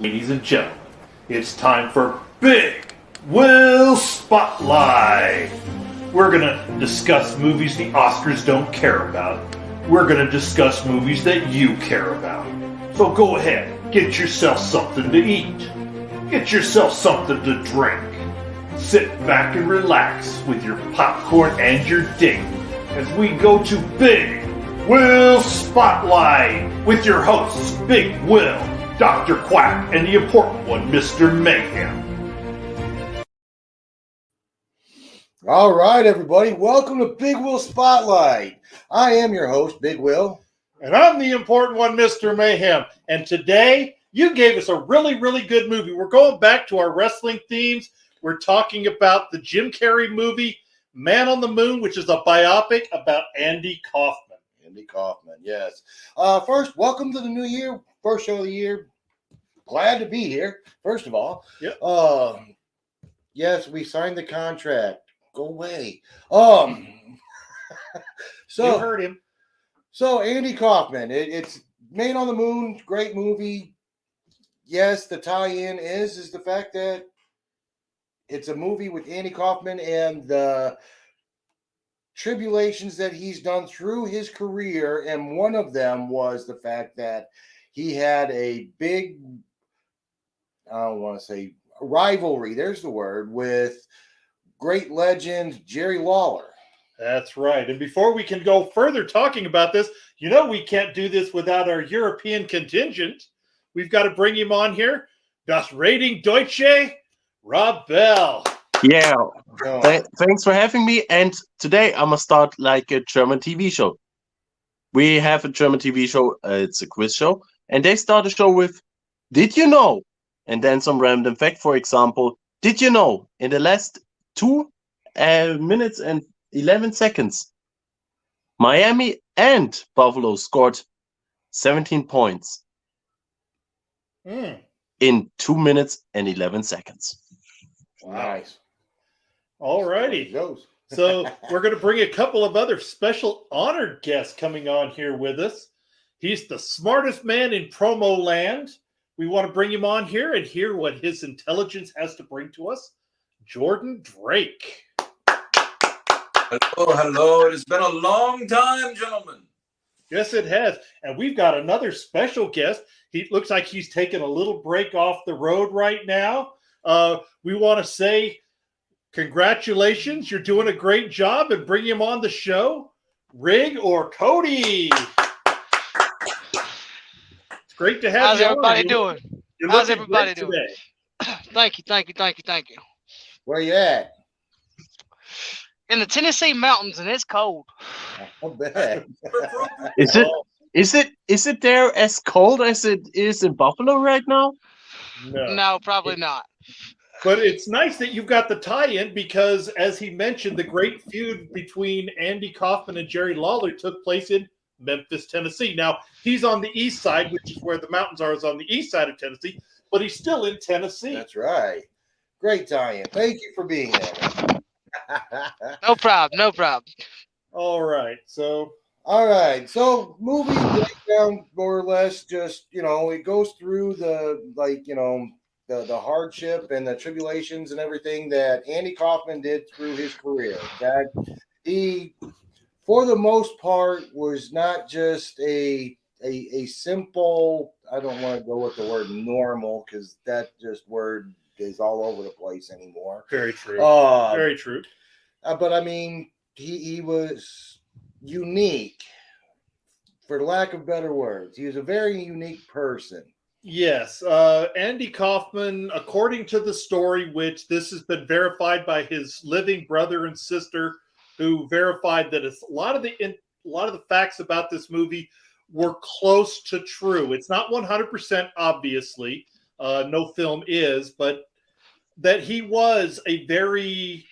Ladies and gentlemen, it's time for Big Wil Spotlight. We're going to discuss movies the Oscars don't care about. We're going to discuss movies that you care about. So go ahead, get yourself something to eat. Get yourself something to drink. Sit back and relax with your popcorn and your date as we go to Big Wil Spotlight with your hosts, Big Wil, Dr. Quack, and the important one, Mr. Mayhem. All right, everybody. Welcome to Big Wil Spotlight. I am your host, Big Wil. And I'm the important one, Mr. Mayhem. And today, you gave us a really, really good movie. We're going back to our wrestling themes. We're talking about the Jim Carrey movie, Man on the Moon, which is a biopic about Andy Kaufman. Andy Kaufman, yes. First, welcome to the new year. First show of the year. Glad to be here, first of all. Yep. Yes, we signed the contract. Go away. You heard him. So Andy Kaufman, it's Man on the Moon, great movie. Yes, the tie-in is the fact that it's a movie with Andy Kaufman and the tribulations that he's done through his career, and one of them was the fact that he had a big, I don't want to say rivalry, there's the word, with great legend Jerry Lawler. That's right. And before we can go further talking about this, you know we can't do this without our European contingent. We've got to bring him on here. Das Rating Deutsche, Rob Bell. Yeah, thanks for having me. And today I'm going to start like a German TV show. We have a German TV show. It's a quiz show. And they start a show with, did you know? And then some random fact, for example, did you know in the last 2 minutes and 11 seconds, Miami and Buffalo scored 17 points in 2 minutes and 11 seconds. Wow. Nice. All righty. So we're going to bring a couple of other special honored guests coming on here with us. He's the smartest man in promo land. We want to bring him on here and hear what his intelligence has to bring to us. Jordan Drake. Hello. It has been a long time, gentlemen. Yes, it has. And we've got another special guest. He looks like he's taking a little break off the road right now. We want to say congratulations. You're doing a great job, and bring him on the show. Rig or Cody? It's great to have How's you. everybody doing? How's everybody doing? Today. Thank you. Where you at? In the Tennessee mountains, and it's cold. I bet. Is it there as cold as it is in Buffalo right now? No, probably not. But it's nice that you've got the tie-in because, as he mentioned, the great feud between Andy Kaufman and Jerry Lawler took place in Memphis, Tennessee. Now, he's on the east side, which is where the mountains are, is on the east side of Tennessee, but he's still in Tennessee. That's right. Great tie-in. Thank you for being there. No problem. All right. So movie breakdown, more or less, just, it goes through the hardship and the tribulations and everything that Andy Kaufman did through his career. That he, for the most part, was not just a simple, I don't want to go with the word normal because that just word is all over the place anymore. Very true. Very true. But I mean, he was unique, for lack of better words. He was a very unique person. Yes. Andy Kaufman, according to the story, which this has been verified by his living brother and sister, who verified that a lot of the facts about this movie were close to true. It's not 100%, obviously. No film is, but that he was a very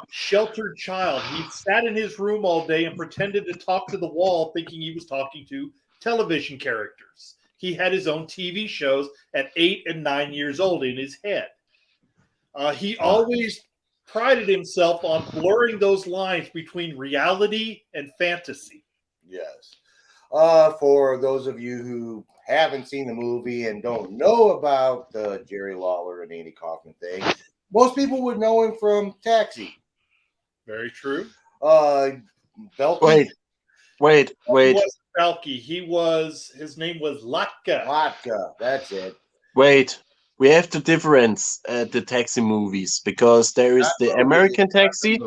sheltered child. He sat in his room all day and pretended to talk to the wall, thinking he was talking to television characters. He had his own TV shows at 8 and 9 years old in his head. He always prided himself on blurring those lines between reality and fantasy. Yes. For those of you who haven't seen the movie and don't know about the Jerry Lawler and Andy Kaufman thing, most people would know him from Taxi. Very true. Belky. Wait. He wasn't Balky. His name was Latka. Latka, that's it. Wait. We have to difference the Taxi movies because there is the American Taxi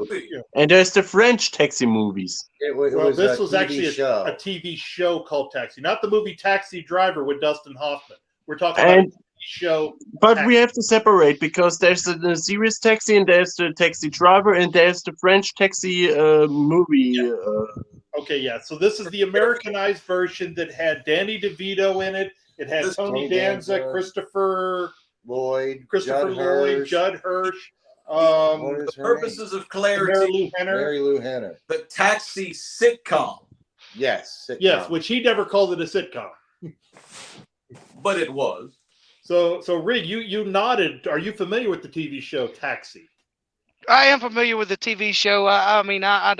and there's the French Taxi movies. This was actually show. a TV show called Taxi, not the movie Taxi Driver with Dustin Hoffman. We're talking about a TV show. But Taxi. we have to separate because there's the series Taxi and there's the Taxi Driver and there's the French Taxi movie. Okay, yeah. So this is the Americanized version that had Danny DeVito in it. It had Tony Danza, Christopher Lloyd, Judd Hirsch. For purposes of clarity, Mary Lou Henner. The Taxi sitcom. Yes. Sitcom. Yes, which he never called it a sitcom. But it was. So Rig, you nodded. Are you familiar with the TV show Taxi? I am familiar with the TV show. I mean, I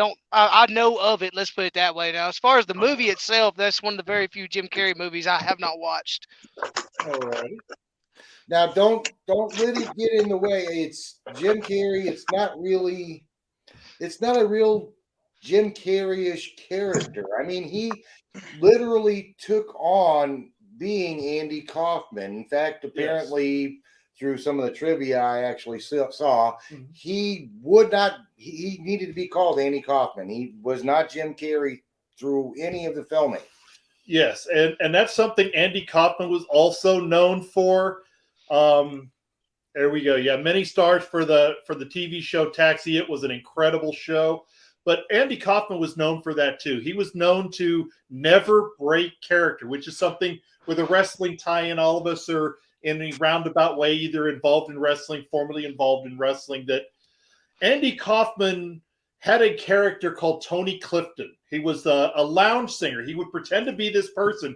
know of it. Let's put it that way. Now, as far as the movie itself, that's one of the very few Jim Carrey movies I have not watched. All right. Now, don't let it get in the way. It's Jim Carrey. It's not a real Jim Carrey-ish character. I mean, he literally took on being Andy Kaufman. In fact, apparently, through some of the trivia I actually saw, he needed to be called Andy Kaufman. He was not Jim Carrey through any of the filming. Yes, and that's something Andy Kaufman was also known for. There we go. Yeah, many stars for the TV show Taxi. It was an incredible show. But Andy Kaufman was known for that too. He was known to never break character, which is something with a wrestling tie-in. All of us are in a roundabout way either involved in wrestling, formerly involved in wrestling. That Andy Kaufman had a character called Tony Clifton. He was a lounge singer. He would pretend to be this person,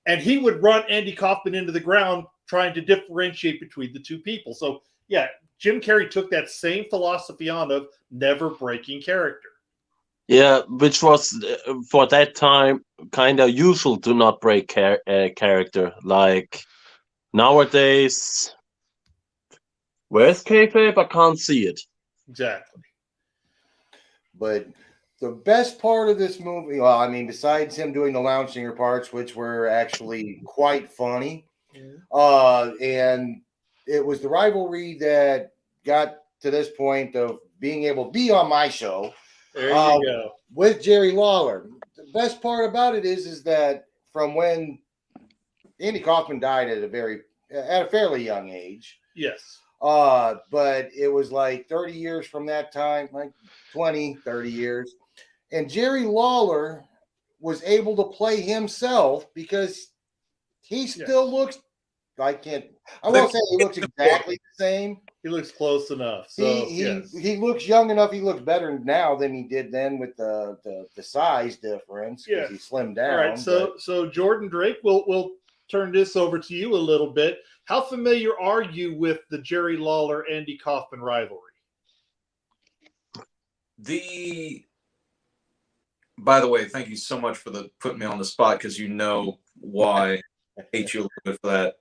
and he would run Andy Kaufman into the ground trying to differentiate between the two people. So, yeah, Jim Carrey took that same philosophy on of never breaking character. Yeah, which was, for that time, kind of usual to not break character. Like, nowadays, where's kayfabe? I can't see it. Exactly. But the best part of this movie, well, I mean, besides him doing the lounge singer parts, which were actually quite funny, and it was the rivalry that got to this point of being able to be on my show. There you go. With Jerry Lawler. The best part about it is that from when Andy Kaufman died at a fairly young age. Yes. But it was like 30 years from that time, like 20, 30 years. And Jerry Lawler was able to play himself because he still looks I won't say he looks exactly the same. He looks close enough. So he looks young enough. He looks better now than he did then with the size difference because he slimmed down. All right. So Jordan Drake, we'll turn this over to you a little bit. How familiar are you with the Jerry Lawler Andy Kaufman rivalry? By the way, thank you so much for putting me on the spot because you know why I hate you a little bit for that.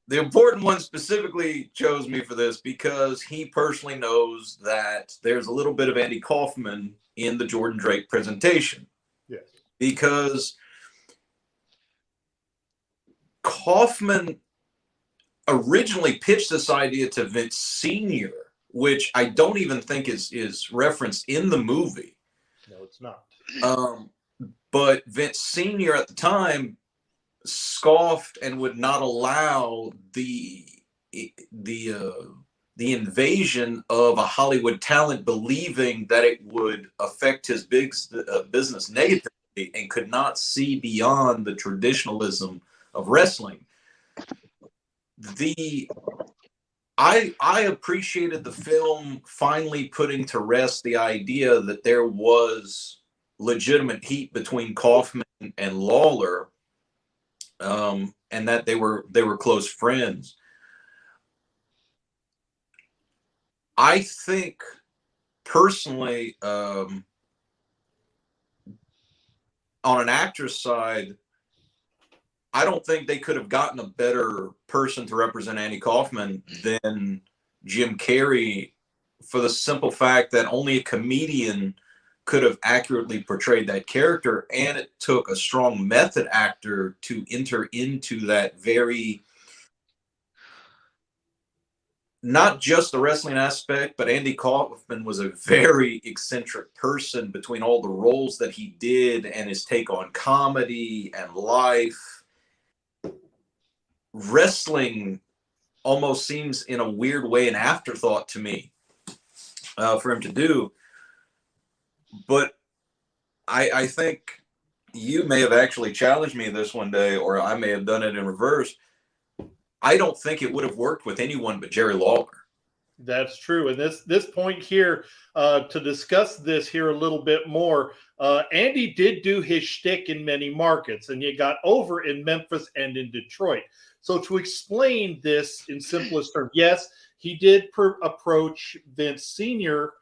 The important one specifically chose me for this because he personally knows that there's a little bit of Andy Kaufman in the Jordan Drake presentation. Yes. Because Kaufman originally pitched this idea to Vince Sr., which I don't even think is referenced in the movie. No, it's not. But Vince Sr. at the time scoffed and would not allow the invasion of a Hollywood talent, believing that it would affect his business negatively, and could not see beyond the traditionalism of wrestling. I appreciated the film finally putting to rest the idea that there was legitimate heat between Kaufman and Lawler, and that they were close friends. I think personally, on an actor's side, I don't think they could have gotten a better person to represent Andy Kaufman than Jim Carrey, for the simple fact that only a comedian could have accurately portrayed that character, and it took a strong method actor to enter into that very, not just the wrestling aspect, but Andy Kaufman was a very eccentric person between all the roles that he did and his take on comedy and life. Wrestling almost seems in a weird way an afterthought to me for him to do. But I think you may have actually challenged me this one day, or I may have done it in reverse. I don't think it would have worked with anyone but Jerry Lawler. That's true. And this point here, to discuss this here a little bit more, Andy did do his shtick in many markets, and he got over in Memphis and in Detroit. So to explain this in simplest terms, yes, he did approach Vince Sr.,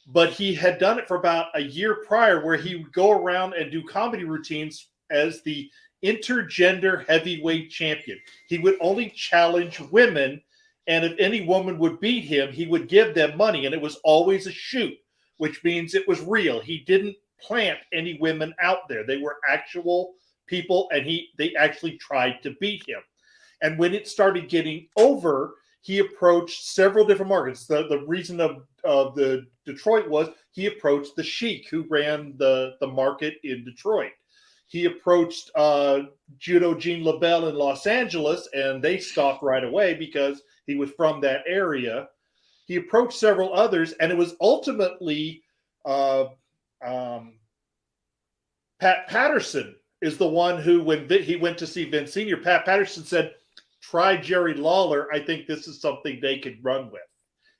but he had done it for about a year prior, where he would go around and do comedy routines as the intergender heavyweight champion. He would only challenge women, and if any woman would beat him, he would give them money, and it was always a shoot, which means it was real. He didn't plant any women out there. They were actual people, and they actually tried to beat him. And when it started getting over, he approached several different markets. The reason of the Detroit was he approached the Sheik, who ran the market in Detroit. He approached Judo Gene LaBelle in Los Angeles, and they stopped right away because he was from that area. He approached several others, and it was ultimately Pat Patterson is the one who, when he went to see Vince Sr., Pat Patterson said, try Jerry Lawler. I think this is something they could run with.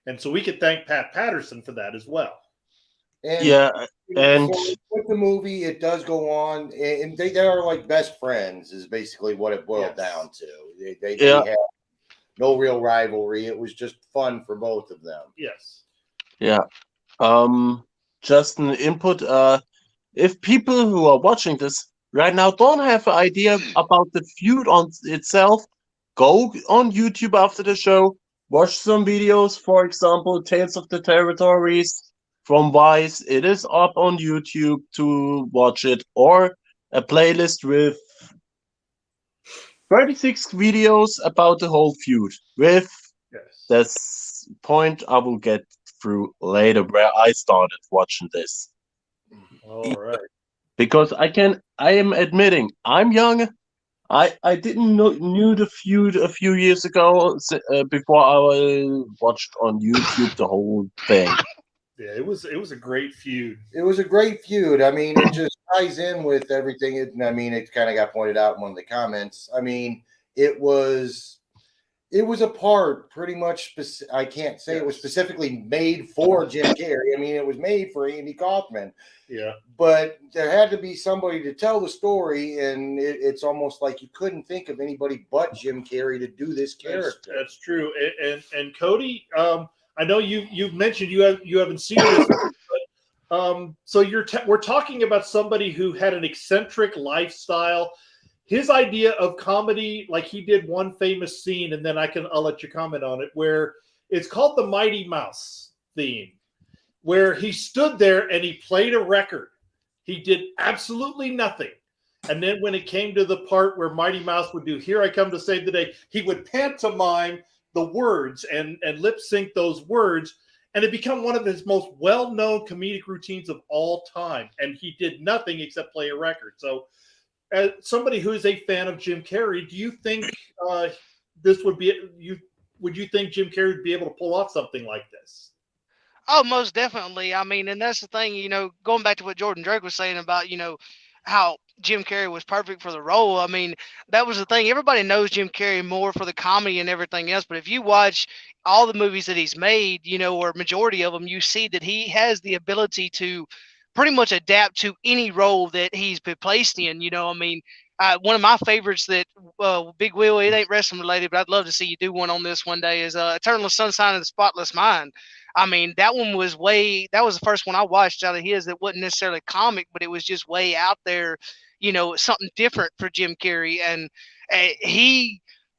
And so we could thank Pat Patterson for that as well. And and with the movie, it does go on, and they are like best friends, is basically what it boiled down to. They had no real rivalry. It was just fun for both of them. Yes. Yeah. Just an input. If people who are watching this right now don't have an idea about the feud on itself, go on YouTube after the show, watch some videos. For example, Tales of the Territories from Vice. It is up on YouTube to watch it, or a playlist with 36 videos about the whole feud with this point I will get through later, where I started watching this. All right. Because I am admitting I'm young. I didn't knew the feud a few years ago before I watched on YouTube the whole thing. Yeah, it was a great feud. It was a great feud. I mean, it just ties in with everything. It kind of got pointed out in one of the comments. I mean, it was a part pretty much. I can't say it was specifically made for Jim Carrey. I mean, it was made for Andy Kaufman. Yeah. But there had to be somebody to tell the story, and it's almost like you couldn't think of anybody but Jim Carrey to do this character. That's true. And Cody, I know you've mentioned you haven't seen this, but, so we're talking about somebody who had an eccentric lifestyle. His idea of comedy, like he did one famous scene, and then I'll let you comment on it, where it's called the Mighty Mouse theme, where he stood there and he played a record. He did absolutely nothing. And then when it came to the part where Mighty Mouse would do "Here I Come to Save the Day," he would pantomime the words and lip sync those words, and it became one of his most well-known comedic routines of all time. And he did nothing except play a record. So as somebody who is a fan of Jim Carrey, do you think would you think Jim Carrey would be able to pull off something like this? Oh, most definitely. I mean, and that's the thing, going back to what Jordan Drake was saying about, how Jim Carrey was perfect for the role. I mean, that was the thing. Everybody knows Jim Carrey more for the comedy and everything else. But if you watch all the movies that he's made, or majority of them, you see that he has the ability to pretty much adapt to any role that he's been placed in. I mean, one of my favorites that Big Will, it ain't wrestling related, but I'd love to see you do one on this one day, is Eternal Sunshine of the Spotless Mind. I mean, that was the first one I watched out of his that wasn't necessarily comic, but it was just way out there. something different for Jim Carrey. And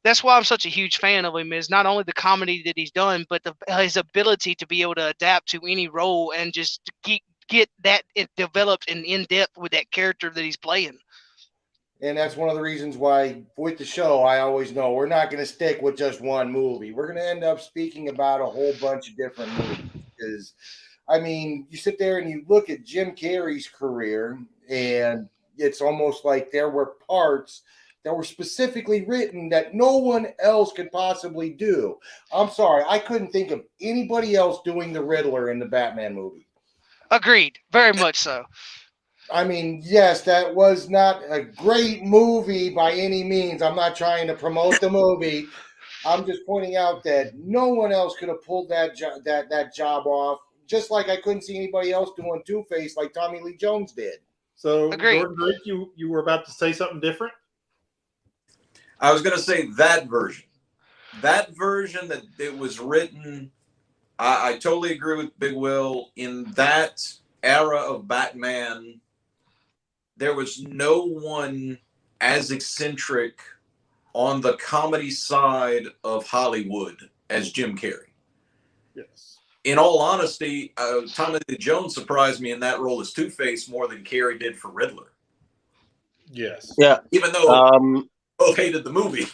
that's why I'm such a huge fan of him, is not only the comedy that he's done, but his ability to be able to adapt to any role and just get that developed and in depth with that character that he's playing. And that's one of the reasons why with the show, I always know we're not going to stick with just one movie. We're going to end up speaking about a whole bunch of different movies. Because, I mean, you sit there and you look at Jim Carrey's career, and it's almost like there were parts that were specifically written that no one else could possibly do. I'm sorry, I couldn't think of anybody else doing the Riddler in the Batman movie. Agreed. Very much so. I mean, yes, that was not a great movie by any means. I'm not trying to promote the movie. I'm just pointing out that no one else could have pulled that job off, just like I couldn't see anybody else doing Two-Face like Tommy Lee Jones did. So, Agreed. Jordan Drake, you were about to say something different? I was going to say that version that it was written. I totally agree with Big Will. In that era of Batman, there was no one as eccentric on the comedy side of Hollywood as Jim Carrey. Yes. In all honesty, Tommy Lee Jones surprised me in that role as Two-Face more than Carrey did for Riddler. Yes. Yeah. Even though both hated the movie.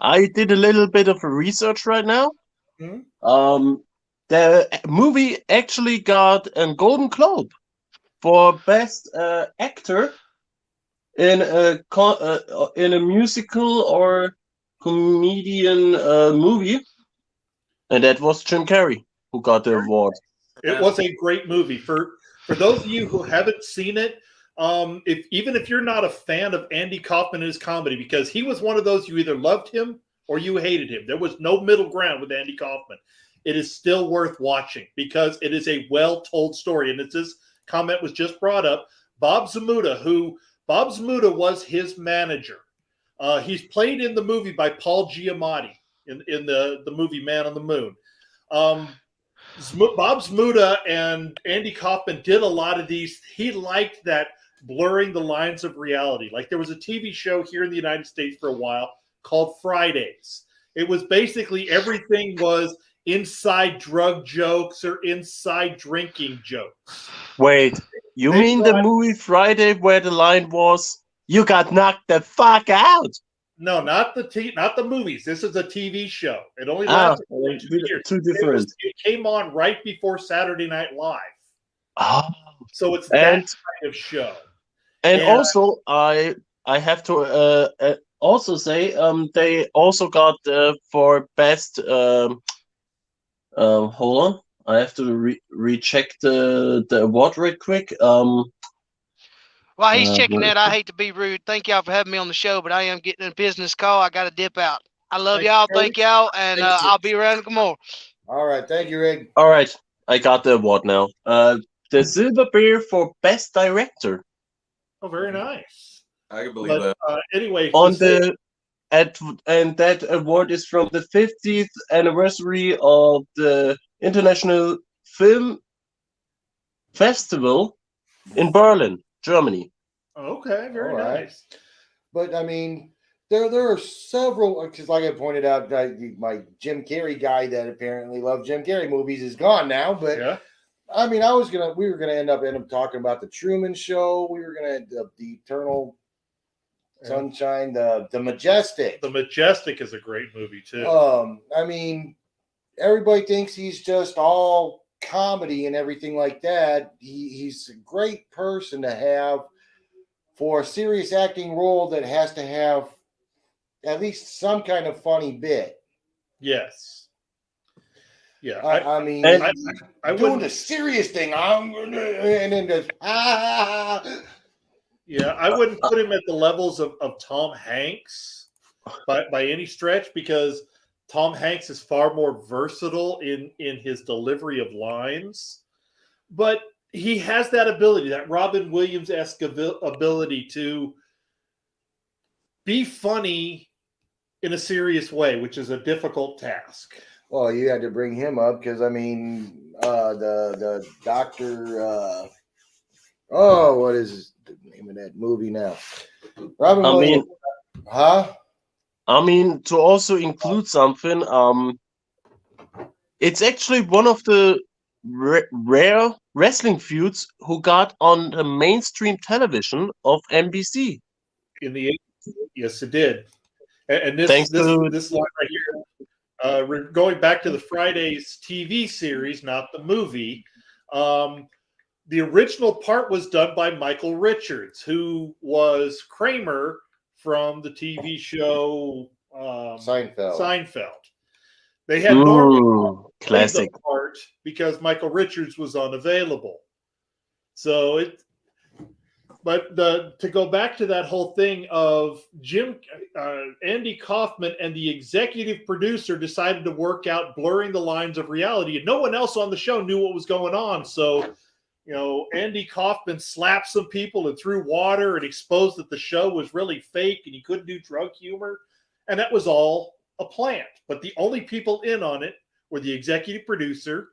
I did a little bit of research right now. Mm-hmm. The movie actually got a Golden Globe for Best Actor in a musical or comedian movie, and that was Jim Carrey who got the award. It was a great movie. For those of you who haven't seen it, even if you're not a fan of Andy Kaufman and his comedy, because he was one of those, you either loved him or you hated him. There was no middle ground with Andy Kaufman. It is still worth watching because it is a well-told story. And it's this comment was just brought up. Bob Zmuda was his manager. He's played in the movie by Paul Giamatti in the movie Man on the Moon. Bob Zmuda and Andy Kaufman did a lot of these. He liked that blurring the lines of reality. Like there was a TV show here in the United States for a while called Fridays. It was basically everything was inside drug jokes or inside drinking jokes. Wait, you mean the movie Friday where the line was, "You got knocked the fuck out"? No, not the movies. This is a TV show. It only lasted 2 years. Two different. It came on right before Saturday Night Live. Oh. So it's that kind of show. And also, I have to also say they also got for best. Hold on, I have to recheck the award right quick. While he's checking that, I hate to be rude. Thank y'all for having me on the show, but I am getting a business call. I got to dip out. I love y'all. Thank y'all, and I'll be around tomorrow. All right, thank you, Rick. All right, I got the award now. The Silver Bear for best director. Oh, very nice. I can believe that. Anyway, and that award is from the 50th anniversary of the International Film Festival in Berlin, Germany. Okay, very nice. But I mean, there are several, because like I pointed out, my Jim Carrey guy that apparently loved Jim Carrey movies is gone now. But yeah. I mean, we were gonna end up talking about the Truman Show. We were gonna end up the Eternal Sunshine, the Majestic. The Majestic is a great movie too. I mean, everybody thinks he's just all comedy and everything like that. He's a great person to have for a serious acting role that has to have at least some kind of funny bit. Yes. Yeah, I mean, I'm doing the serious thing. And then just Yeah, I wouldn't put him at the levels of Tom Hanks by any stretch, because Tom Hanks is far more versatile in his delivery of lines. But he has that ability, that Robin Williams-esque ability to be funny in a serious way, which is a difficult task. Well, you had to bring him up because, I mean, the doctor, Oh, what is the name of that movie now? Robin I Williams. mean, Huh? to also include something, it's actually one of the rare wrestling feuds who got on the mainstream television of NBC. In the 80s, yes, it did. And Thanks to this line right here, going back to the Fridays TV series, not the movie. The original part was done by Michael Richards, who was Kramer from the TV show Seinfeld. They had Norman play the classic. part because Michael Richards was unavailable. So to go back to that whole thing of Andy Kaufman and the executive producer decided to work out blurring the lines of reality, and no one else on the show knew what was going on. So, Andy Kaufman slapped some people and threw water and exposed that the show was really fake and he couldn't do drug humor. And that was all a plant. But the only people in on it were the executive producer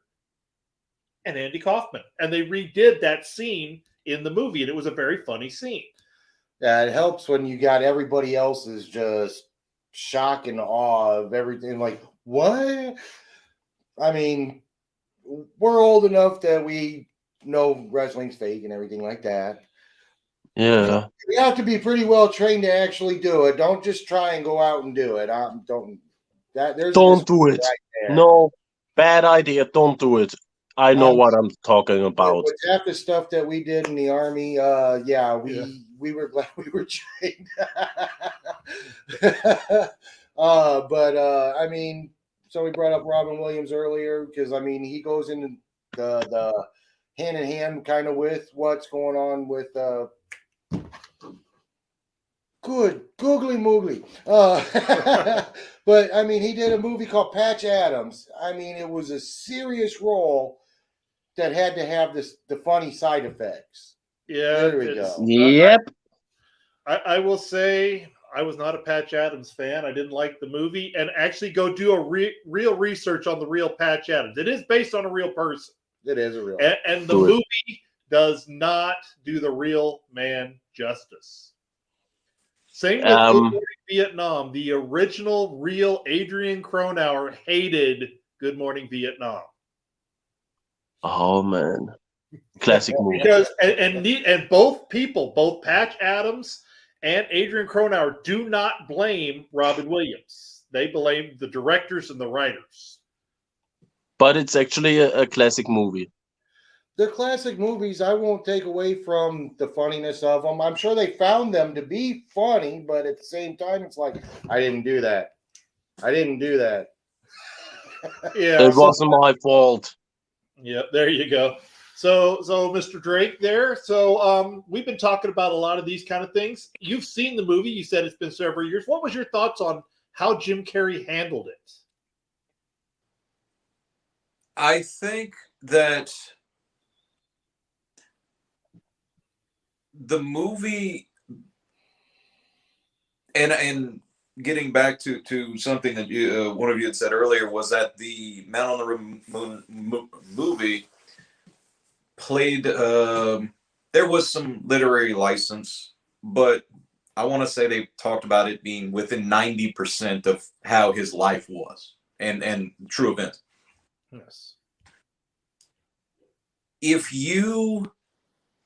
and Andy Kaufman. And they redid that scene in the movie, and it was a very funny scene. Yeah, it helps when you got everybody else's just shock and awe of everything. Like, what? I mean, we're old enough that we know wrestling's fake and everything like that. Yeah. You have to be pretty well trained to actually do it. Don't just try and go out and do it. Don't do it. Right, no, bad idea. Don't do it. I know what I'm talking about. With half the stuff that we did in the Army, we were glad we were trained. I mean, so we brought up Robin Williams earlier because, I mean, he goes into the hand in hand kind of with what's going on with good googly moogly. But I mean, he did a movie called Patch Adams. I mean, it was a serious role that had to have the funny side effects. Yeah, there we go. Yep. I will say I was not a Patch Adams fan. I didn't like the movie, and actually go do a real research on the real Patch Adams. It is based on a real person. It is a real, and the movie does not do the real man justice. Same with Good Morning Vietnam. The original, real Adrian Cronauer hated Good Morning Vietnam. Oh man, classic movie. Because and both people, both Patch Adams and Adrian Cronauer, do not blame Robin Williams. They blame the directors and the writers. But it's actually a classic movie. The classic movies, I won't take away from the funniness of them. I'm sure they found them to be funny, but at the same time, it's like, I didn't do that. I didn't do that. Yeah, it wasn't my fault. Yeah, there you go. So Mr. Drake there. So we've been talking about a lot of these kind of things. You've seen the movie. You said it's been several years. What was your thoughts on how Jim Carrey handled it? I think that the movie, and getting back to something that one of you had said earlier, was that the Man on the Moon movie played, there was some literary license, but I want to say they talked about it being within 90% of how his life was and true events. Yes. If you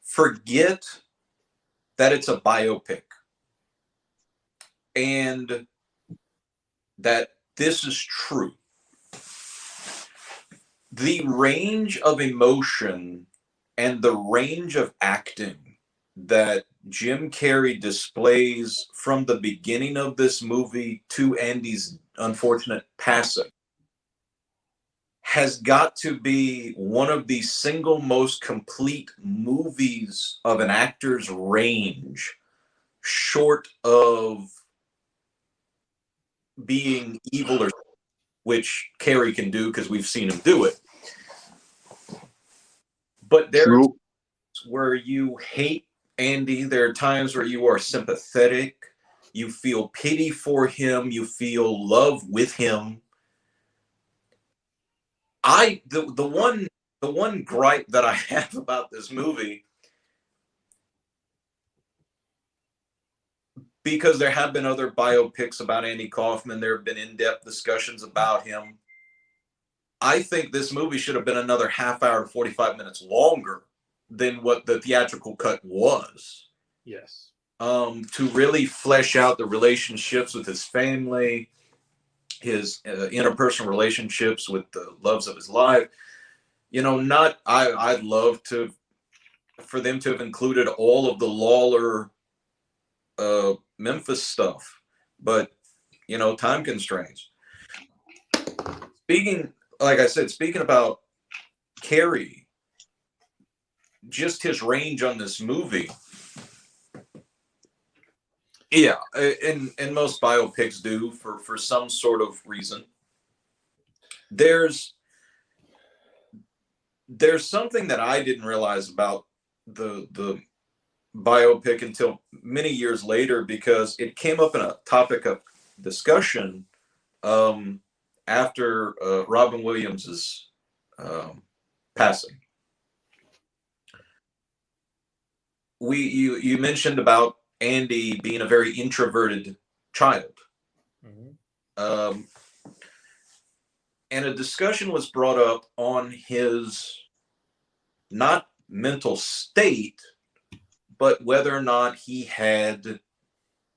forget that it's a biopic and that this is true, the range of emotion and the range of acting that Jim Carrey displays from the beginning of this movie to Andy's unfortunate passing has got to be one of the single most complete movies of an actor's range, short of being evil, or which Carrey can do because we've seen him do it. But there are times where you hate Andy. There are times where you are sympathetic. You feel pity for him. You feel love with him. The one gripe that I have about this movie because there have been other biopics about Andy Kaufman. There have been in-depth discussions about him. I think this movie should have been another half hour, 45 minutes longer than what the theatrical cut was. Yes. To really flesh out the relationships with his family, his interpersonal relationships with the loves of his life. You know, I'd love for them to have included all of the Lawler Memphis stuff, but you know, time constraints. Like I said, speaking about Carrey, just his range on this movie. Yeah, and most biopics do for some sort of reason. There's something that I didn't realize about the biopic until many years later, because it came up in a topic of discussion after Robin Williams's passing. You mentioned about Andy being a very introverted child. Mm-hmm. And a discussion was brought up on his not mental state, but whether or not he had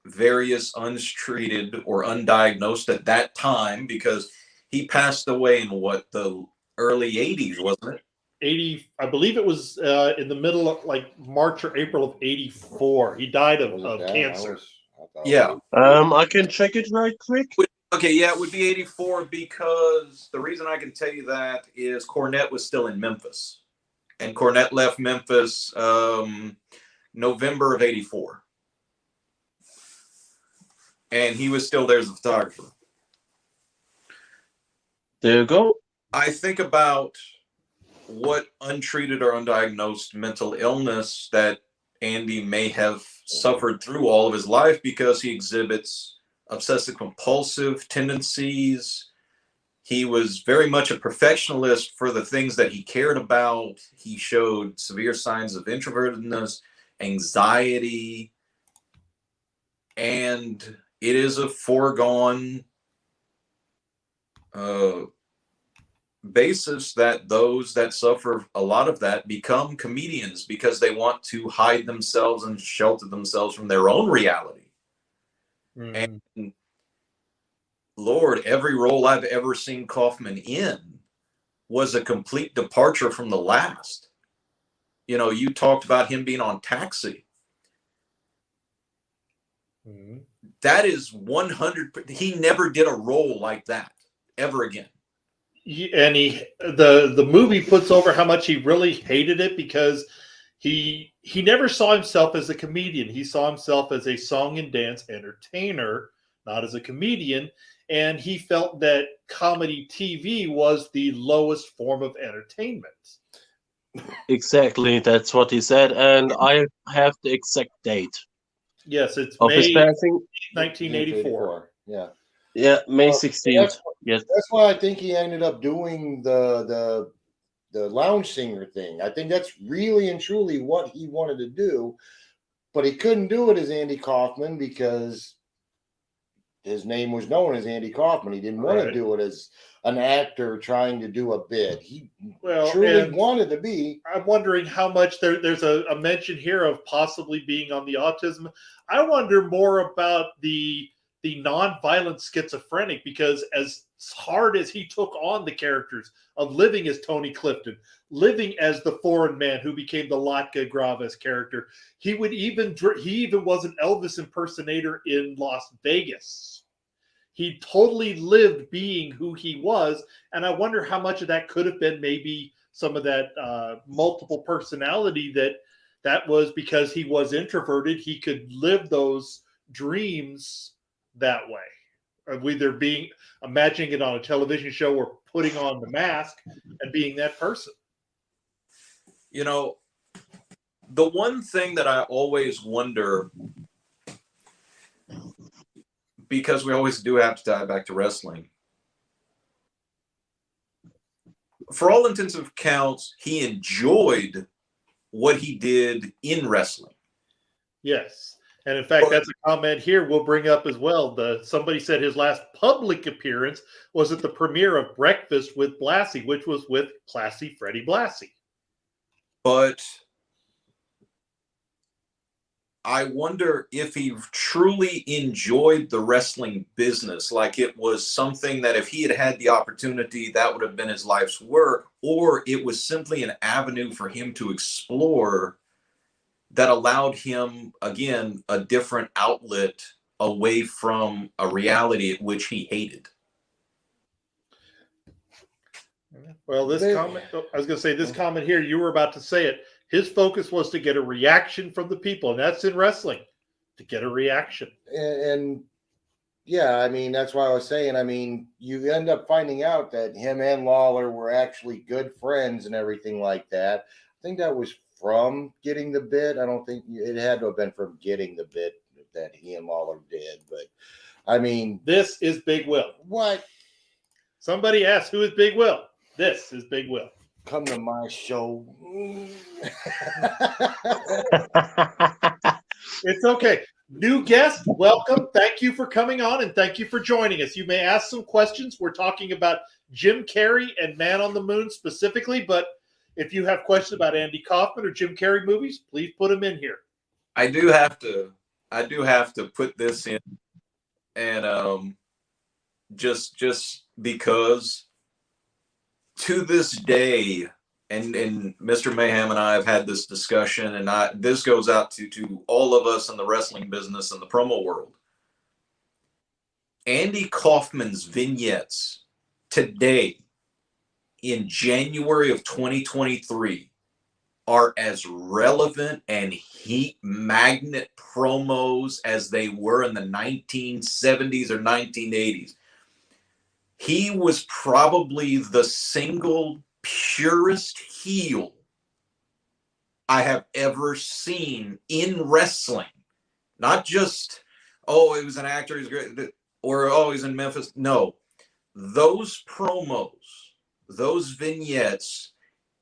various untreated or undiagnosed at that time, because he passed away in the early 80s, wasn't it? 80, I believe it was in the middle of like March or April of 84. He died of cancer. Yeah. I can check it right quick. Okay, yeah, it would be 84, because the reason I can tell you that is Cornette was still in Memphis. And Cornette left Memphis November of 84. And he was still there as a photographer. There you go. I think about what untreated or undiagnosed mental illness that Andy may have suffered through all of his life, because he exhibits obsessive compulsive tendencies. He was very much a perfectionist for the things that he cared about. He showed severe signs of introvertedness, anxiety, and it is a foregone basis that those that suffer a lot of that become comedians, because they want to hide themselves and shelter themselves from their own reality. Mm. And Lord, every role I've ever seen Kaufman in was a complete departure from the last. You know, you talked about him being on Taxi. Mm. That is 100%. He never did a role like that ever again. And the movie puts over how much he really hated it, because he never saw himself as a comedian. He saw himself as a song and dance entertainer, not as a comedian. And he felt that comedy TV was the lowest form of entertainment. Exactly, that's what he said, and I have the exact date. Yes, it's of May his passing, 1984. Yeah. Yeah, May 16th. Yes, that's why I think he ended up doing the lounge singer thing. I think that's really and truly what he wanted to do, but he couldn't do it as Andy Kaufman because his name was known as Andy Kaufman. He didn't want to do it as an actor trying to do a bit. He truly wanted to be. I'm wondering how much there's a mention here of possibly being on the autism. I wonder more about the non-violent schizophrenic, because as hard as he took on the characters of living as Tony Clifton, living as the foreign man who became the Latka Graves character, he even was an Elvis impersonator in Las Vegas. He totally lived being who he was, and I wonder how much of that could have been maybe some of that multiple personality that was because he was introverted. He could live those dreams that way, either imagining it on a television show or putting on the mask and being that person. You know, the one thing that I always wonder, because we always do have to tie back to wrestling, for all intents and counts, he enjoyed what he did in wrestling. Yes. And in fact, that's a comment here we'll bring up as well. Somebody said his last public appearance was at the premiere of Breakfast with Blassie, which was with Classy Freddie Blassie. But I wonder if he truly enjoyed the wrestling business, like it was something that if he had had the opportunity, that would have been his life's work, or it was simply an avenue for him to explore that allowed him, again, a different outlet away from a reality at which he hated. Well, this comment, I was going to say this comment here, you were about to say it. His focus was to get a reaction from the people, and that's in wrestling, to get a reaction. And yeah, I mean, that's why I was saying, I mean, you end up finding out that him and Lawler were actually good friends and everything like that. I think that was from getting the bit. I don't think it had to have been from getting the bit that he and Lawler did. But, I mean. This is Big Will. What? Somebody asked, who is Big Will? This is Big Will. Come to my show. It's okay. New guest, welcome. Thank you for coming on, and thank you for joining us. You may ask some questions. We're talking about Jim Carrey and Man on the Moon specifically, but if you have questions about Andy Kaufman or Jim Carrey movies, please put them in here. I do have to put this in, and just because to this day, and Mr. Mayhem and I have had this discussion, and this goes out to all of us in the wrestling business and the promo world. Andy Kaufman's vignettes today in January of 2023 are as relevant and heat magnet promos as they were in the 1970s or 1980s. He was probably the single purest heel I have ever seen in wrestling. Not just, oh, he was an actor, he's great, or oh, he's in Memphis. No, those promos, those vignettes,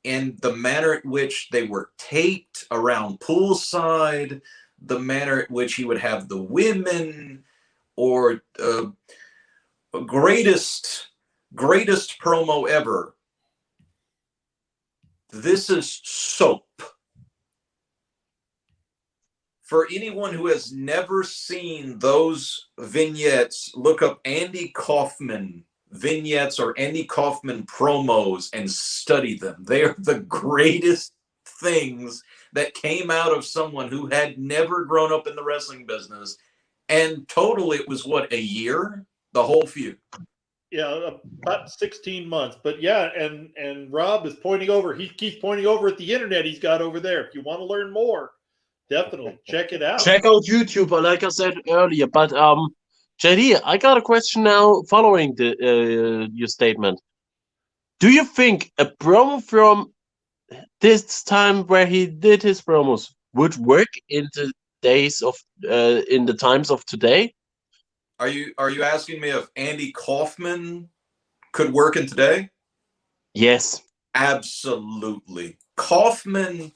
and the manner at which they were taped around poolside, the manner at which he would have the women, or greatest promo ever. This is soap. For anyone who has never seen those vignettes, look up Andy Kaufman vignettes or Andy Kaufman promos and study them. They are the greatest things that came out of someone who had never grown up in the wrestling business. And total, it was what, a year? The whole feud. Yeah, about 16 months. But yeah, and Rob is pointing over. He keeps pointing over at the internet he's got over there. If you want to learn more, definitely check it out. Check out YouTube, like I said earlier. But JD, I got a question now following your statement. Do you think a promo from this time where he did his promos would work in the days of in the times of today? Are you asking me if Andy Kaufman could work in today? Yes. Absolutely. Kaufman's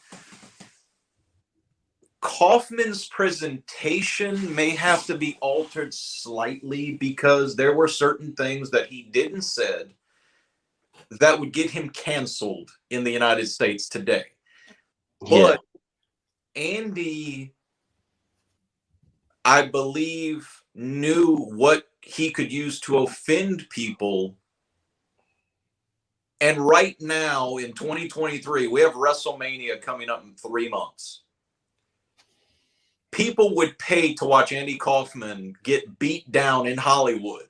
presentation may have to be altered slightly because there were certain things that he didn't said that would get him canceled in the United States today. Yeah. But Andy, I believe, knew what he could use to offend people. And right now in 2023, we have WrestleMania coming up in 3 months. People would pay to watch Andy Kaufman get beat down in Hollywood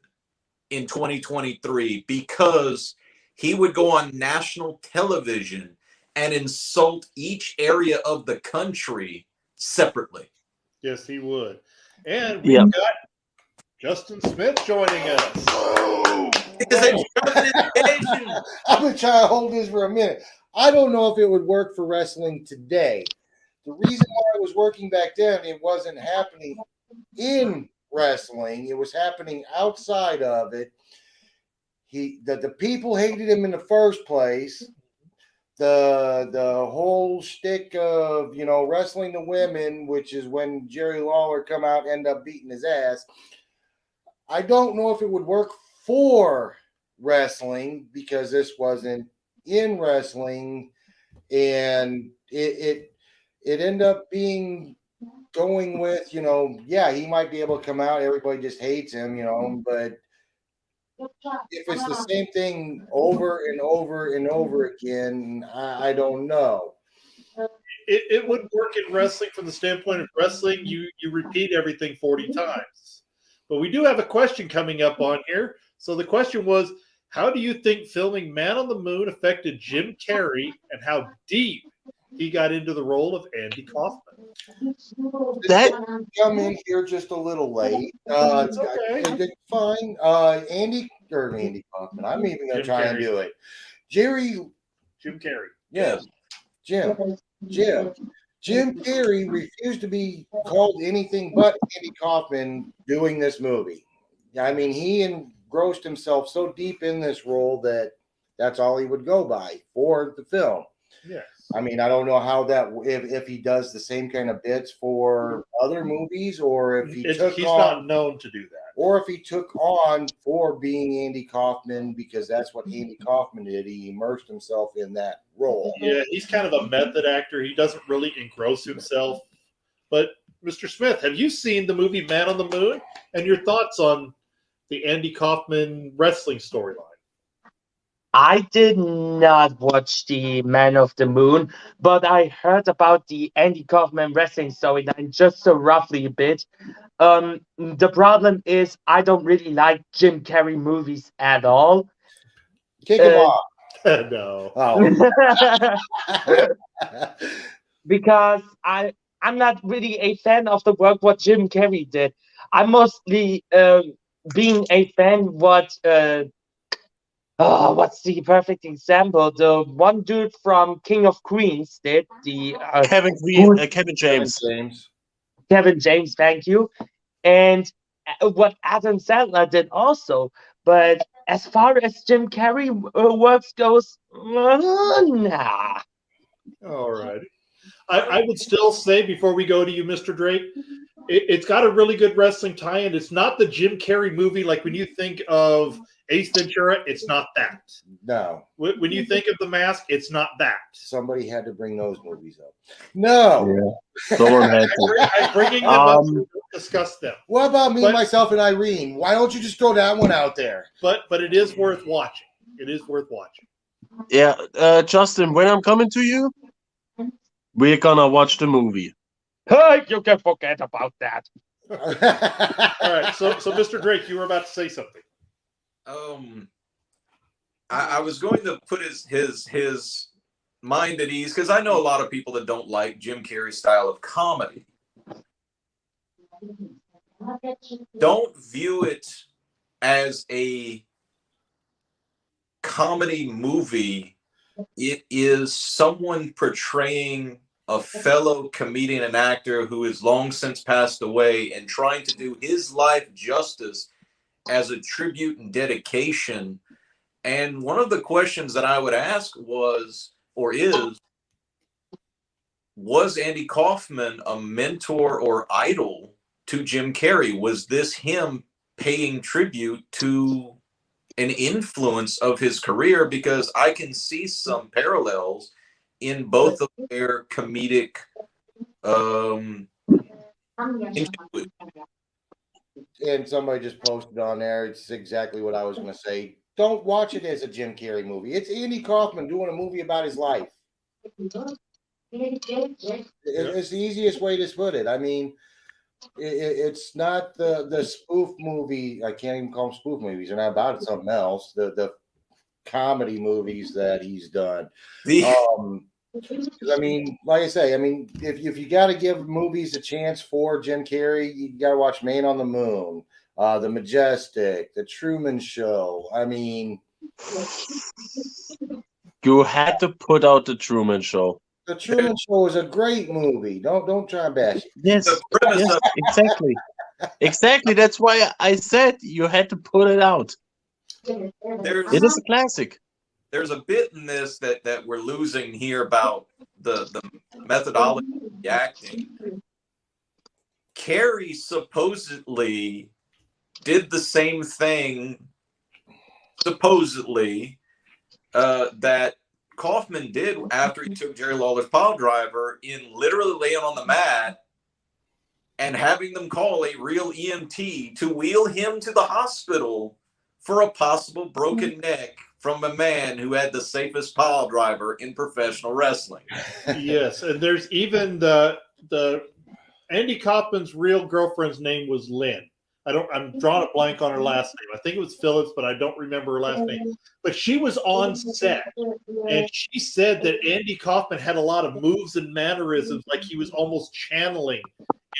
in 2023 because he would go on national television and insult each area of the country separately. Yes, he would. And we've got Justin Smith joining us. I'm going to try to hold this for a minute. I don't know if it would work for wrestling today. The reason why it was working back then, it wasn't happening in wrestling. It was happening outside of it. The people hated him in the first place. the whole shtick of wrestling the women, which is when Jerry Lawler come out and end up beating his ass. I don't know if it would work for wrestling because this wasn't in wrestling, and it ended up being going with he might be able to come out, everybody just hates him, but if it's the same thing over and over and over again, I don't know. It would work in wrestling from the standpoint of wrestling. You repeat everything 40 times. But we do have a question coming up on here. So the question was, how do you think filming Man on the Moon affected Jim Carrey and how deep he got into the role of Andy Kaufman? That come in here just a little late. It's fine. Andy Kaufman. I'm even going to try and do it. Jim Carrey. Yes. Jim Carrey refused to be called anything but Andy Kaufman doing this movie. I mean, he engrossed himself so deep in this role that that's all he would go by for the film. Yes. I mean, I don't know how that if he does the same kind of bits for other movies, or if he's not known to do that, or if he took on for being Andy Kaufman because that's what Andy Kaufman did. He immersed himself in that role. Yeah, he's kind of a method actor. He doesn't really engross himself. But Mr. Smith, have you seen the movie Man on the Moon? And your thoughts on the Andy Kaufman wrestling storyline? I did not watch the Man of the Moon, but I heard about the Andy Kaufman wrestling storyline just so roughly a bit. The problem is I don't really like Jim Carrey movies at all. Kick him off. No. Oh. Because I'm not really a fan of the work what Jim Carrey did. I'm mostly being a fan what's the perfect example? The one dude from King of Queens did the Kevin James. Kevin James, thank you. And what Adam Sandler did also. But as far as Jim Carrey works goes, nah. All right. I would still say before we go to you, Mr. Drake, it's got a really good wrestling tie-in. It's not the Jim Carrey movie like when you think of Ace Ventura, it's not that. No. When you think of The Mask, it's not that. Somebody had to bring those movies up. No. Yeah. Someone had to. I'm bringing them up to discuss them. What about me, myself, and Irene? Why don't you just throw that one out there? But it is worth watching. It is worth watching. Yeah. Justin, when I'm coming to you, we're going to watch the movie. Hey, you can forget about that. All right. So Mr. Drake, you were about to say something. I was going to put his mind at ease because I know a lot of people that don't like Jim Carrey's style of comedy. Don't view it as a comedy movie. It is someone portraying a fellow comedian and actor who has long since passed away and trying to do his life justice as a tribute and dedication. And one of the questions that I would ask was Andy Kaufman a mentor or idol to Jim Carrey? Was this him paying tribute to an influence of his career? Because I can see some parallels in both of their comedic and somebody just posted on there. It's exactly what I was going to say. Don't watch it as a Jim Carrey movie. It's Andy Kaufman doing a movie about his life. It's the easiest way to put it. I mean, it's not the spoof movie. I can't even call them spoof movies. They're not about it, something else. The comedy movies that he's done. I mean, like I say, I mean, if you got to give movies a chance for Jim Carrey, you got to watch Man on the Moon, The Majestic, The Truman Show. I mean, you had to put out The Truman Show. The Truman Show is a great movie. Don't try and bash it. Yes, exactly. Exactly. That's why I said you had to put it out. It is a classic. there's a bit in this that we're losing here about the methodology of the acting. Carrey supposedly did the same thing, supposedly, that Kaufman did after he took Jerry Lawler's pile driver, in literally laying on the mat and having them call a real EMT to wheel him to the hospital for a possible broken neck from a man who had the safest pile driver in professional wrestling. Yes, and there's even the Andy Kaufman's real girlfriend's name was Lynn. I'm drawing a blank on her last name. I think it was Phillips, but I don't remember her last name. But she was on set, and she said that Andy Kaufman had a lot of moves and mannerisms, like he was almost channeling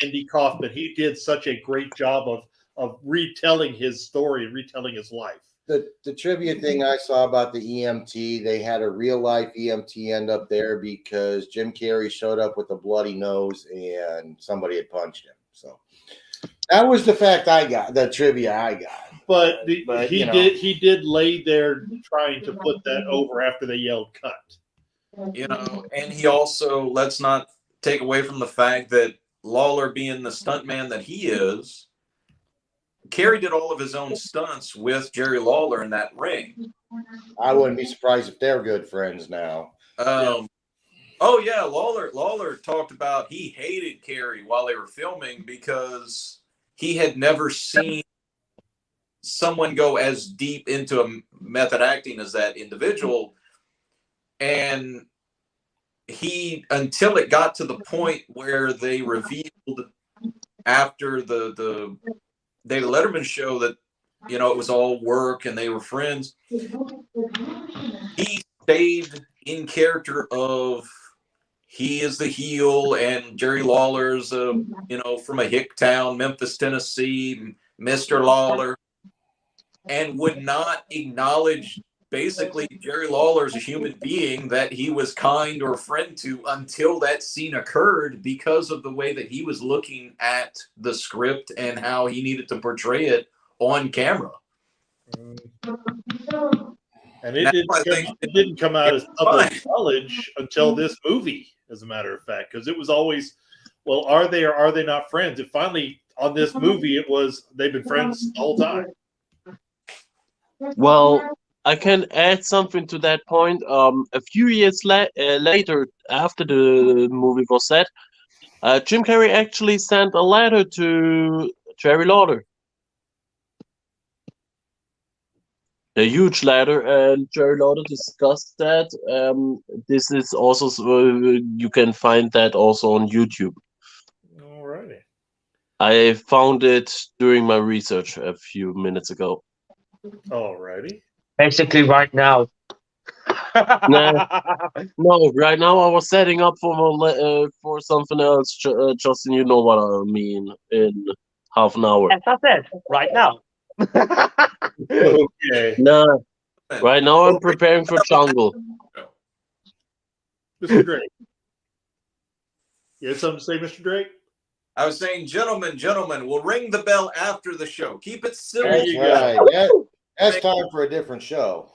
Andy Kaufman. He did such a great job of retelling his story, retelling his life. The trivia thing I saw about the EMT, they had a real life EMT end up there because Jim Carrey showed up with a bloody nose and somebody had punched him. So that was the fact I got, the trivia I got. But he did lay there trying to put that over after they yelled cut. You know, and he also, let's not take away from the fact that Lawler, being the stuntman that he is, Carrey did all of his own stunts with Jerry Lawler in that ring. I wouldn't be surprised if they're good friends now. Oh yeah, Lawler talked about he hated Carrey while they were filming because he had never seen someone go as deep into method acting as that individual, and he, until it got to the point where they revealed after the David Letterman show that, you know, it was all work and they were friends, he stayed in character of he is the heel and Jerry Lawler's from a hick town, Memphis, Tennessee, Mr. Lawler, and would not acknowledge basically Jerry Lawler as a human being that he was kind or friend to until that scene occurred, because of the way that he was looking at the script and how he needed to portray it on camera. And it didn't come out as public knowledge until this movie, as a matter of fact, because it was always, well, are they or are they not friends? And finally, on this movie, it was they've been friends the whole time. Well, I can add something to that point. A few years later, after the movie was set, Jim Carrey actually sent a letter to Jerry Lawler. A huge letter, and Jerry Lawler discussed that. This is also, you can find that also on YouTube. Alrighty. I found it during my research a few minutes ago. Alrighty. Basically, right now. No, right now I was setting up for something else. Justin, you know what I mean. In half an hour. As I said, right now. Okay. No, right now I'm preparing for Jungle. Mr. Drake. You had something to say, Mr. Drake? I was saying, gentlemen, we'll ring the bell after the show. Keep it civil. That's right. That's time for a different show.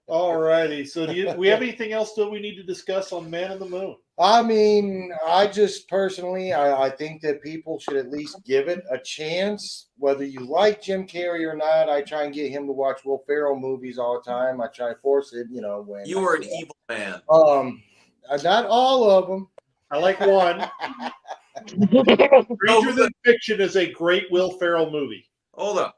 All righty. So do we have anything else that we need to discuss on Man in the Moon? I mean, I just personally, I think that people should at least give it a chance. Whether you like Jim Carrey or not, I try and get him to watch Will Ferrell movies all the time. I try to force it, when you are an evil man. Not all of them. I like one. Stranger Than Fiction is a great Will Ferrell movie. Hold up.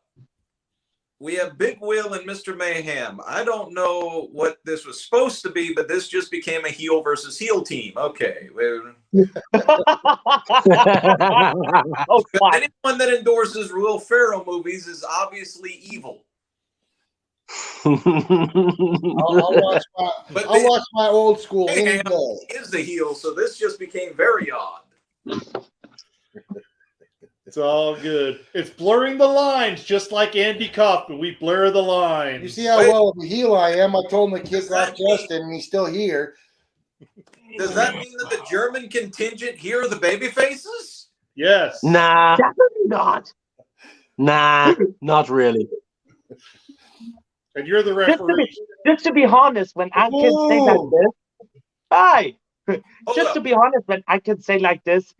We have Big Will and Mr. Mayhem. I don't know what this was supposed to be, but this just became a heel versus heel team. Okay. Anyone that endorses Will Ferrell movies is obviously evil. I'll watch my old school any day. Is the heel, so this just became very odd. It's all good. It's blurring the lines, just like Andy Kaufman. We blur the lines. You see how well of a heel I am? I told him to kick off Justin, and he's still here. Does that mean that the German contingent here are the baby faces? Yes. Nah. Definitely not. Nah, not really. And you're the Just to referee. be, just to be honest, when I can say like Ooh. this, hi. Hold Just up. to be honest, when I can say like this,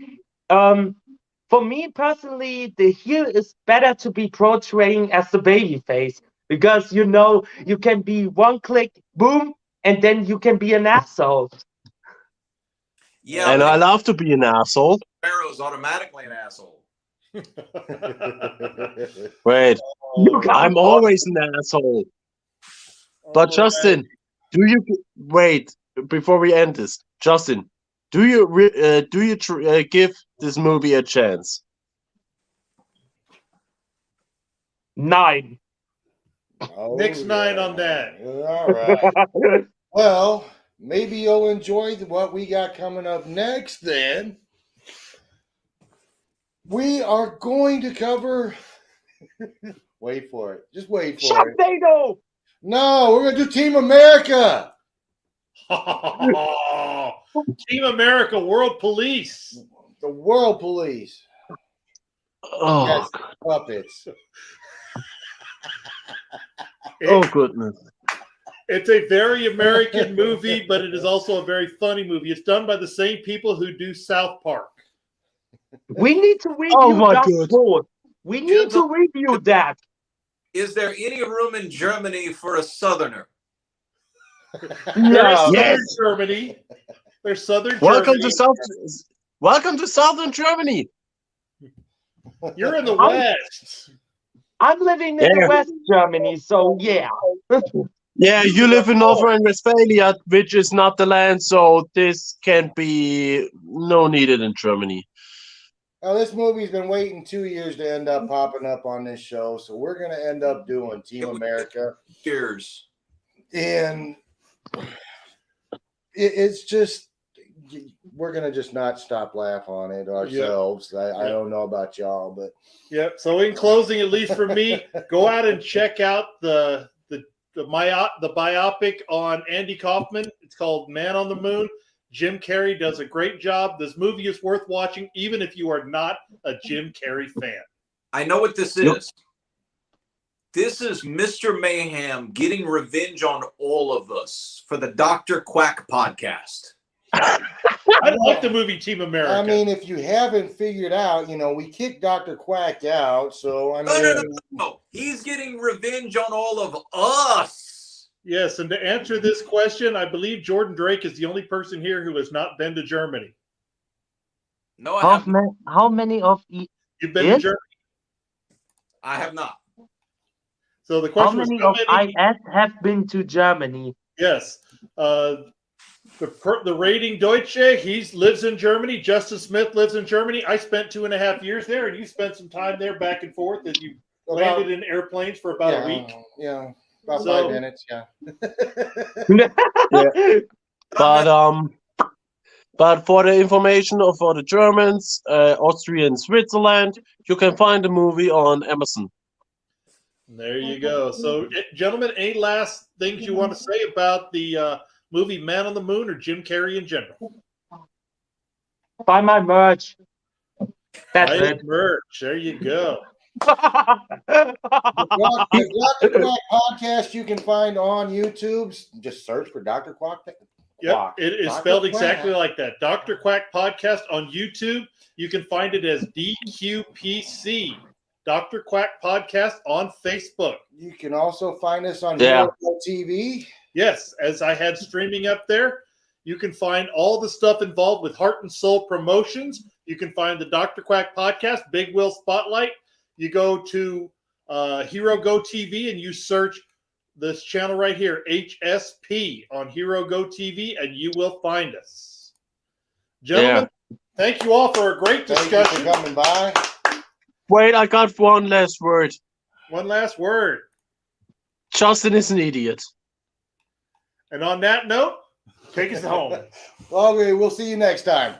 for me personally, the heel is better to be portraying as the baby face because you can be one click, boom, and then you can be an asshole. Yeah, And but I love to be an asshole. Sparrow's automatically an asshole. Wait, You got I'm always an asshole. But All Justin, wait before we end this? Justin, do you give this movie a chance? 9. Oh, Nick's 9 on that. All right. Well, maybe you'll enjoy what we got coming up next then. We are going to cover. Wait for it. Just wait for it. Sharknado! No, we're going to do Team America. Team America, World Police. The World Police. Oh, Yes, puppets. oh goodness. It's a very American movie, but it is also a very funny movie. It's done by the same people who do South Park. We need to review Oh my that God. board. We need to review that. Is there any room in Germany for a Southerner? There's No. Southern Germany. There's Southern Welcome Germany. to Southern Germany. You're in the West. I'm living in the West Germany, so yeah. Yeah, you live in North Rhine-Westphalia, which is not the land, so this can't be needed in Germany. Now, this movie's been waiting 2 years to end up popping up on this show, so we're going to end up doing Team America. Cheers. And it's just, we're going to just not stop laugh on it ourselves. I don't know about y'all, but. Yep. So in closing, at least for me, go out and check out the biopic on Andy Kaufman. It's called Man on the Moon. Jim Carrey does a great job. This movie is worth watching, even if you are not a Jim Carrey fan. I know what this is. This is Mr. Mayhem getting revenge on all of us for the Dr. Quack podcast. I like the movie Team America. I mean, if you haven't figured out, we kicked Dr. Quack out, so I mean. No. He's getting revenge on all of us. Yes, and to answer this question, I believe Jordan Drake is the only person here who has not been to Germany. No, I haven't. How many of You've been to Germany? I have not. So the question how many was, of IS have been to Germany? Yes. The rating Deutsche, he lives in Germany. Justin Smith lives in Germany. I spent 2.5 years there, and you spent some time there back and forth as you landed in airplanes for about a week. Yeah, about 5 minutes, yeah. But for the information for the Germans, Austria and Switzerland, you can find the movie on Amazon. There you go. So, gentlemen, any last things you want to say about the movie Man on the Moon or Jim Carrey in general? Buy my merch. That's it. Merch. There you go. The Dr. Quack podcast you can find on YouTube. Just search for Dr. Quack. Yep, it is spelled exactly like that. Dr. Quack podcast on YouTube. You can find it as DQPC. Dr. Quack podcast on Facebook. You can also find us on Hero TV. Yes, as I had streaming up there. You can find all the stuff involved with Heart and Soul Promotions. You can find the Dr. Quack podcast, Big Wil Spotlight. You go to Hero Go TV and you search this channel right here, HSP, on Hero Go TV, and you will find us. Gentlemen, thank you all for a great discussion. Thank you for coming by. Wait, I got one last word. One last word. Justin is an idiot. And on that note, take us home. Okay, we'll see you next time.